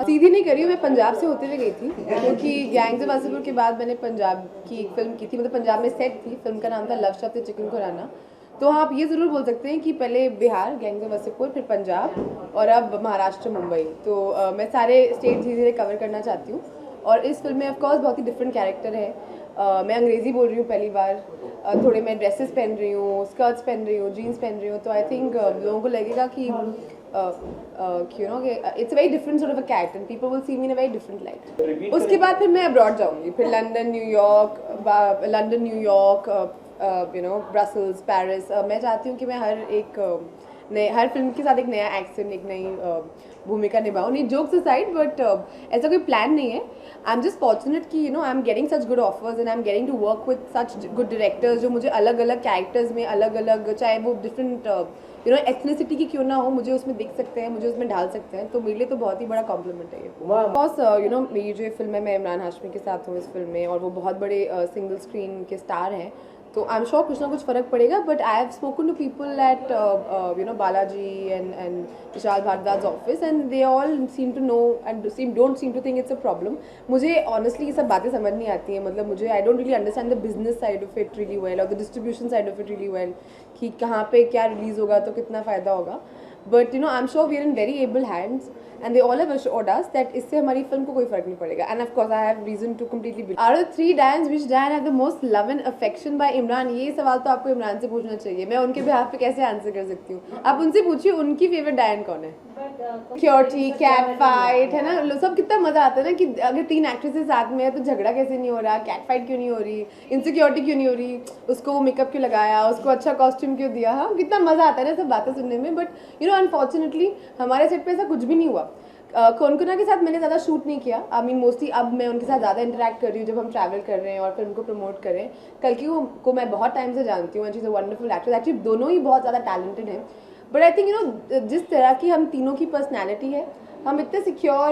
सीधी नहीं करी, मैं पंजाब से होते हुए गई थी क्योंकि गैंग्स ऑफ वासेपुर के बाद मैंने पंजाब की एक फिल्म की थी, मतलब पंजाब में सेट थी। फिल्म का नाम था लव शब्द चिकन खुराना। तो हाँ, आप ये ज़रूर बोल सकते हैं कि पहले बिहार, गैंग्स ऑफ वासेपुर, फिर पंजाब और अब महाराष्ट्र, मुंबई। तो मैं सारे स्टेट धीरे धीरे कवर करना चाहती हूँ। और इस फिल्म में ऑफकोर्स बहुत ही डिफरेंट कैरेक्टर है। मैं अंग्रेज़ी बोल रही हूँ पहली बार, थोड़े मैं ड्रेसेस पहन रही हूँ, स्कर्ट्स पहन रही हूँ, जीन्स पहन रही हूँ। तो आई थिंक लोगों को लगेगा कि you know, it's a very different sort of a character and people will see me in a very different light. उसके बाद फिर मैं अब्रॉड जाऊंगी, फिर London, New York, you know, Brussels, Paris. मैं चाहती हूँ कि मैं हर फिल्म के साथ एक नया एक्सेंट, एक नई भूमिका निभाऊँ। नहीं, जोक्स असाइड, बट ऐसा कोई प्लान नहीं है। आई एम जस्ट फॉर्चुनेट कि I am getting such good offers and I am getting to work with such good directors जो मुझे अलग अलग कैरेक्टर्स में अलग अलग, चाहे वो डिफरेंट एथनिसिटी की क्यों ना हो, मुझे उसमें दिख सकते हैं, मुझे उसमें ढाल सकते हैं। तो मेरे लिए तो बहुत ही बड़ा कॉम्प्लीमेंट है ये। बॉस, मेरी जो फिल्म है, मैं इमरान हाशमी के साथ हूँ इस फिल्म में और वो बहुत बड़े सिंगल स्क्रीन के स्टार हैं। तो आई एम श्योर कुछ ना कुछ फ़र्क पड़ेगा। But I have spoken to people at Balaji and Vishal Bhardwaj office and they all seem to know and don't seem to think it's a problem. मुझे ऑनेस्टली ये सब बातें समझ नहीं आती हैं। मतलब मुझे I don't really understand the business side of it really well और the distribution side of it really well, कि कहाँ पे क्या रिलीज़ होगा तो कितना फ़ायदा होगा। But I am sure we are in very able hands and they all have assured us that इससे हमारी फिल्म को कोई फर्क नहीं पड़ेगा। And of course I have reason to completely believe. Out of the 3 Dians, which Dian have the most love and affection by Imran? ये सवाल तो आपको इमरान से पूछना चाहिए। मैं उनके बिहाफ पे कैसे आंसर कर सकती हूँ? आप उनसे पूछिए उनकी फेवरेट डायन कौन है। सिक्योरिटी, कैट फाइट, है ना, सब कितना मजा आता है ना कि अगर 3 एक्ट्रेसेस साथ में है तो झगड़ा कैसे नहीं हो रहा, कैट फाइट क्यों नहीं हो रही, इनसिक्योरिटी क्यों नहीं हो रही, उसको मेकअप क्यों लगाया, उसको अच्छा कॉस्ट्यूम क्यों दिया। हाँ, कितना मजा आता है ना सब बातें सुनने में। बट अनफॉर्चुनेटली हमारे सेट पे ऐसा कुछ भी नहीं हुआ। कोनकुना के साथ मैंने ज़्यादा शूट नहीं किया। आई मीन मोस्टली अब मैं उनके साथ ज़्यादा इंटरेक्ट कर रही हूँ जब हम ट्रैवल कर रहे हैं और फिल्म को प्रमोट कर रहे हैं। कल्कि को मैं बहुत टाइम से जानती हूँ and she is a wonderful actress. Actually दोनों ही बहुत ज़्यादा टैलेंटेड हैं। बट आई थिंक जिस तरह की हम तीनों की पर्सनैलिटी है, हम इतने सिक्योर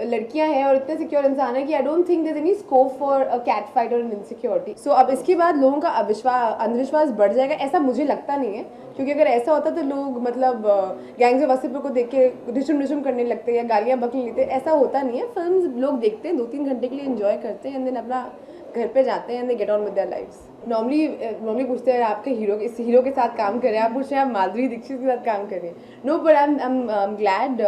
लड़कियां हैं और इतने सिक्योर इंसान है कि I don't think there is any scope for a cat fight और एन इनसिक्योरिटी। सो अब इसके बाद लोगों का अंधविश्वास बढ़ जाएगा, ऐसा मुझे लगता नहीं है। क्योंकि अगर ऐसा होता तो लोग मतलब गैंग्स ऑफ वासेपुर को देख के डिशम करने लगते या गालियाँ बकने लेते। ऐसा होता नहीं है। फिल्म लोग देखते हैं, 2-3 घंटे के लिए एंजॉय करते हैं एंड देन अपना घर पे जाते हैं and they get on with their lives. Normally पूछते हैं आपके इस हीरो के साथ काम करें, आप पूछ रहे हैं आप माधुरी दीक्षित के साथ काम करें। No, but I am glad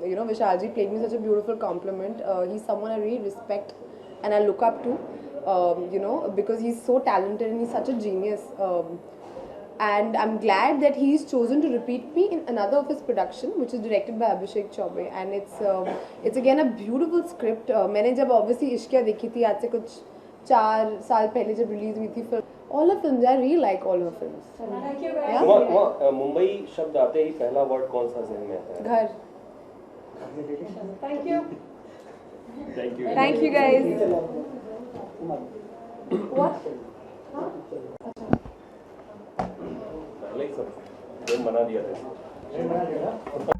Vishal ji played me such a beautiful compliment. He's someone I really respect and I look up to, because he's so talented and he's such a genius. And I'm glad that he's chosen to repeat me in another of his production, which is directed by Abhishek Chaubey, and it's again a beautiful script. मैंने जब obviously Ishqiya देखी थी आज से कुछ 4 साल पहले जब रिलीज हुई थी film, all her films, I really like all her films. Thank you guys. Mumbai शब्द आते ही पहला वर्ड कौन सा ज़हन में आता है? घर। Thank you. Thank you guys. What? पहले ही सब मना दिया था।